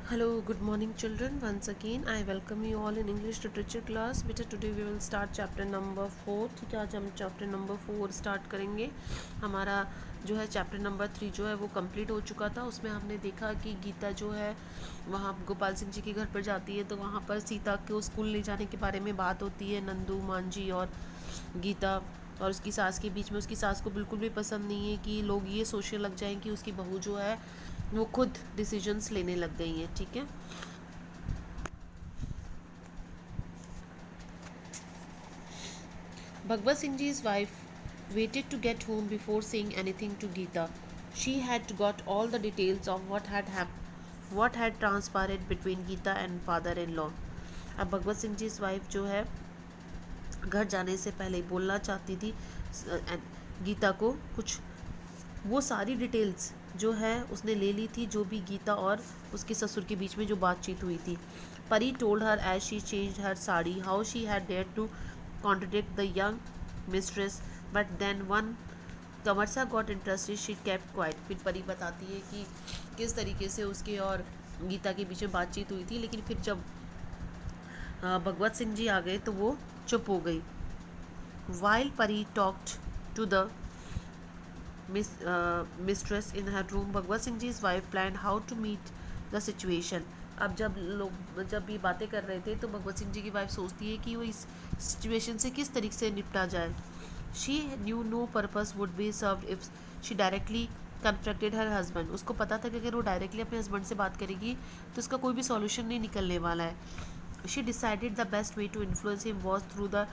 Hello, good morning, children. Once again, I welcome you all in English literature class. बेटा today we will start chapter number 4. ठीक है, आज हम chapter number 4 start करेंगे. हमारा जो है chapter number 3 जो है वो complete हो चुका था. उसमें हमने देखा कि गीता जो है वहाँ गोपाल सिंह जी के घर पर जाती है, तो वहाँ पर सीता को स्कूल ले जाने के बारे में बात होती है. नंदू, मांझी और गीता और उसकी सास के बीच में. उसकी सास को बिल्कुल भी पसंद नहीं है कि लोग ये सोचने लग जाएं कि उसकी बहू जो है वो खुद डिसीजंस लेने लग गई हैं. ठीक है, Bhagwat Singh Ji's wife waited to get home before saying anything to Geeta. She had got all the details of what had transpired between Geeta and father-in-law. अब भगवत सिंह जी इस वाइफ जो है घर जाने से पहले बोलना चाहती थी गीता को कुछ. वो सारी डिटेल्स जो है उसने ले ली थी, जो भी गीता और उसके ससुर के बीच में जो बातचीत हुई थी. Pari told her as she change her sari how she had dare to contradict the young mistress, but then one कमरसा got interested she kept quiet. फिर परी बताती है कि किस तरीके से उसके और गीता के बीच में बातचीत हुई थी, लेकिन फिर जब भगवत सिंह जी आ गए तो वो चुप हो गई. While Pari talked to the mistress in her room, Bhagwat Singh ji wife planned how to meet the situation. अब जब ये बातें कर रहे थे तो भगवत सिंह जी की वाइफ सोचती है कि वो इस सिचुएशन से किस तरीके से निपटा जाए. She knew no purpose would be served if she directly confronted her husband. उसको पता था कि अगर वो डायरेक्टली अपने हस्बैंड से बात करेगी तो इसका कोई भी सॉल्यूशन नहीं निकलने वाला है. She decided the best way to influence him was through the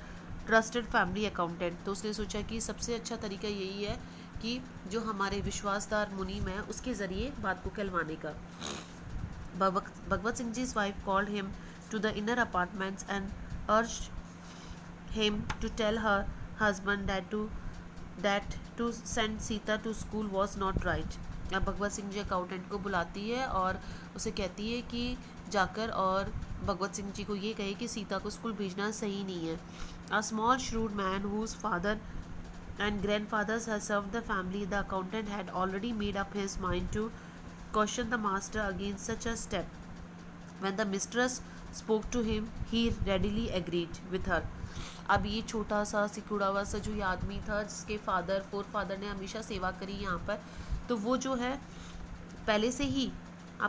trusted family accountant. तो उसने सोचा कि सबसे अच्छा तरीका यही है कि जो हमारे विश्वासदार मुनीम है उसके ज़रिए बात को कहलवाने का. Bhagwat Singh ji wife called him to the inner apartments and urged him to tell her husband that to send Sita to school was not right. अब भगवत सिंह जी अकाउंटेंट को बुलाती है और उसे कहती है कि जाकर और भगवत सिंह जी को ये कहे कि सीता को स्कूल भेजना सही नहीं है. A small shrewd man whose father and grandfathers had served the family, the accountant had already made up his mind to caution the master against such a step. When the mistress spoke to him, he readily agreed with her. अब ये छोटा सा सिकुड़ा हुआ सा जो ये आदमी था जिसके फादर ने हमेशा सेवा करी यहाँ पर, तो वो जो है पहले से ही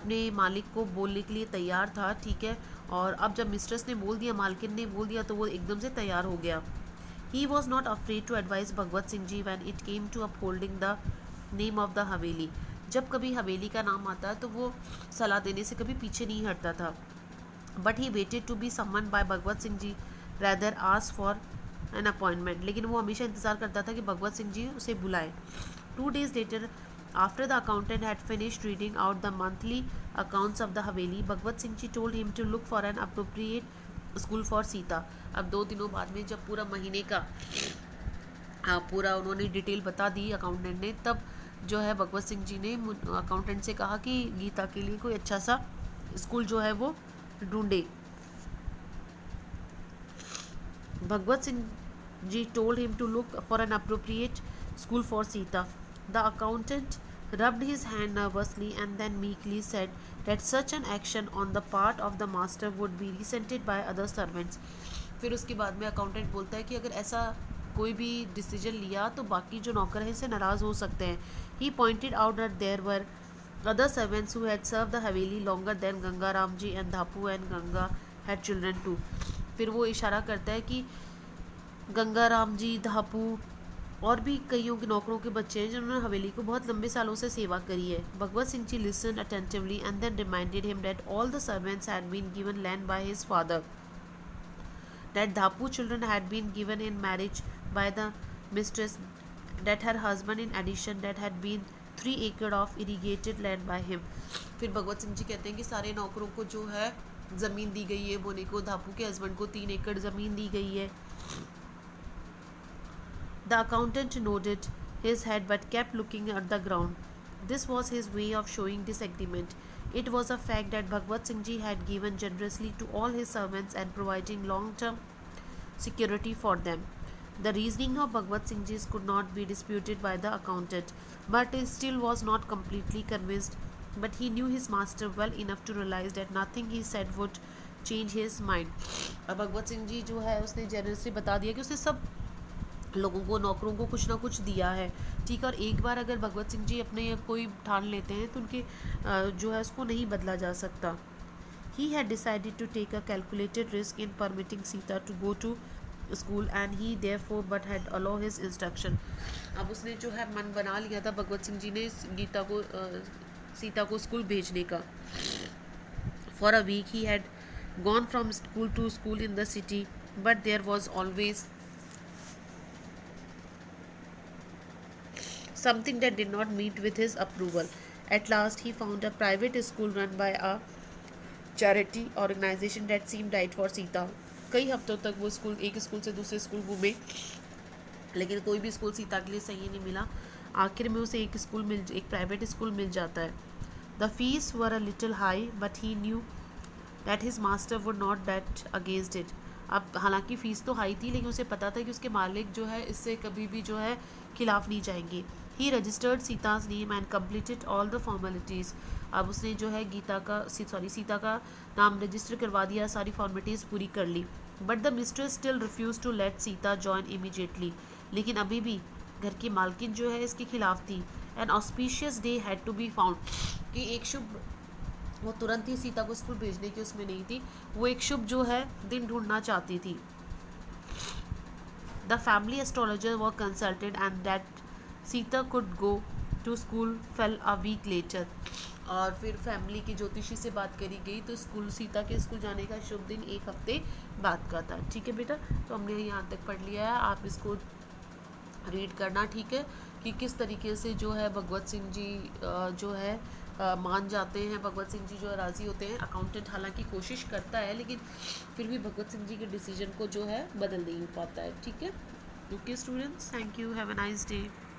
अपने मालिक को बोलने के लिए तैयार था. ठीक है, और अब जब मिस्ट्रेस ने बोल दिया, मालकिन ने बोल दिया, तो वो एकदम से तैयार हो गया. He was not afraid to advise Bhagwat Singh Ji when it came to upholding the name of the हवेली. जब कभी हवेली का नाम आता तो वो सलाह देने से कभी पीछे नहीं हटता था. But he waited to be summoned by Bhagwat Singh Ji rather asked for an appointment. लेकिन वो हमेशा इंतज़ार करता था कि भगवत सिंह जी उसे बुलाए. 2 days later, after the accountant had finished reading out the monthly accounts of the Haveli, Bhagwat Singh Ji told him to look for an appropriate school for Sita. अब 2 दिनों बाद में जब पूरा महीने का पूरा उन्होंने डिटेल बता दी अकाउंटेंट ने, तब जो है भगवत सिंह जी ने अकाउंटेंट से कहा कि गीता के लिए कोई अच्छा सा स्कूल जो है वो ढूंढे. Bhagwat Singh ji told him to look for an appropriate school for Sita. The accountant rubbed his hand nervously and then meekly said that such an action on the part of the master would be resented by other servants. फिर उसके बाद में accountant बोलता है कि अगर ऐसा कोई भी डिसीजन लिया तो बाकी जो नौकर हैं इससे नाराज़ हो सकते हैं. He pointed out that there were other servants who had served the Haveli longer than Ganga Ramji and Dhapu and Ganga had children too. फिर वो इशारा करता है कि गंगा राम जी, धापू और भी कईयों के नौकरों के बच्चे हैं जिन्होंने हवेली को बहुत लंबे सालों से सेवा करी है. भगवत सिंह जी listened attentively and then reminded him that all the servants had been given land by his father, that Dhapu children had been given in marriage by the mistress, that her husband in addition that had been 3 acres of irrigated land by him. फिर भगवत सिंह जी कहते हैं कि सारे नौकरों को जो है ज़मीन दी गई है बोने को. धापू के हस्बैंड को 3 एकड़ ज़मीन दी गई है. The accountant nodded his head but kept looking at the ground. This was his way of showing disagreement. It was a fact that Bhagwat Singh Ji had given generously to all his servants and providing long-term security for them. The reasoning of Bhagwat Singh Ji could not be disputed by the accountant, but he still was not completely convinced but he knew his master well enough to realize that nothing he said would change his mind. अब भगवत सिंह जी जो है उसने general से बता दिया कि उसने सब लोगों को, नौकरों को कुछ ना कुछ दिया है, ठीक है। और एक बार अगर भगवत सिंह जी अपने कोई ठान लेते हैं तो उनके जो है उसको नहीं बदला जा सकता। He had decided to take a calculated risk in permitting Sita to go to school and he therefore but had allow his instruction. अब उसने जो है मन बना लिया था भगवत सिंह जी ने सीता को स्कूल भेजने का। For a week he had gone from school to school in the city, but there was always something that did not meet with his approval. At last he found a private school run by a charity organization that seem right for Sita. कई हफ्तों तक वो school, एक school से दूसरे school घूमे, लेकिन कोई भी स्कूल सीता के लिए सही नहीं मिला। आखिर में उसे एक प्राइवेट स्कूल मिल जाता है। The fees were a little high but he knew that his master would not bat against it. अब हालांकि फ़ीस तो हाई थी, लेकिन उसे पता था कि उसके मालिक जो है इससे कभी भी जो है खिलाफ नहीं जाएंगे। ही registered Sita's name and completed all the formalities. अब उसने जो है सीता का नाम रजिस्टर करवा दिया, सारी फॉर्मेलिटीज़ पूरी कर ली। But the mistress still refuse to let Sita join immediately. लेकिन अभी भी घर की मालकिन जो है इसके खिलाफ थी। An auspicious day had to be found, कि एक शुभ, वो तुरंत ही सीता को स्कूल भेजने की उसमें नहीं थी, वो एक शुभ जो है दिन ढूंढना चाहती थी। The family astrologer were consulted and that Sita could go to school fell a week later. और फिर फैमिली की ज्योतिषी से बात करी गई तो सीता के स्कूल जाने का शुभ दिन एक हफ्ते बाद का था। ठीक है बेटा, तो हमने यहाँ तक पढ़ लिया है, आप इसको रीड करना, ठीक है, कि किस तरीके से जो है भगवत सिंह जी जो है मान जाते हैं। भगवत सिंह जी जो है राज़ी होते हैं। अकाउंटेंट हालांकि कोशिश करता है, लेकिन फिर भी भगवत सिंह जी के डिसीजन को जो है बदल नहीं पाता है। ठीक है, okay students, thank you, have a nice day.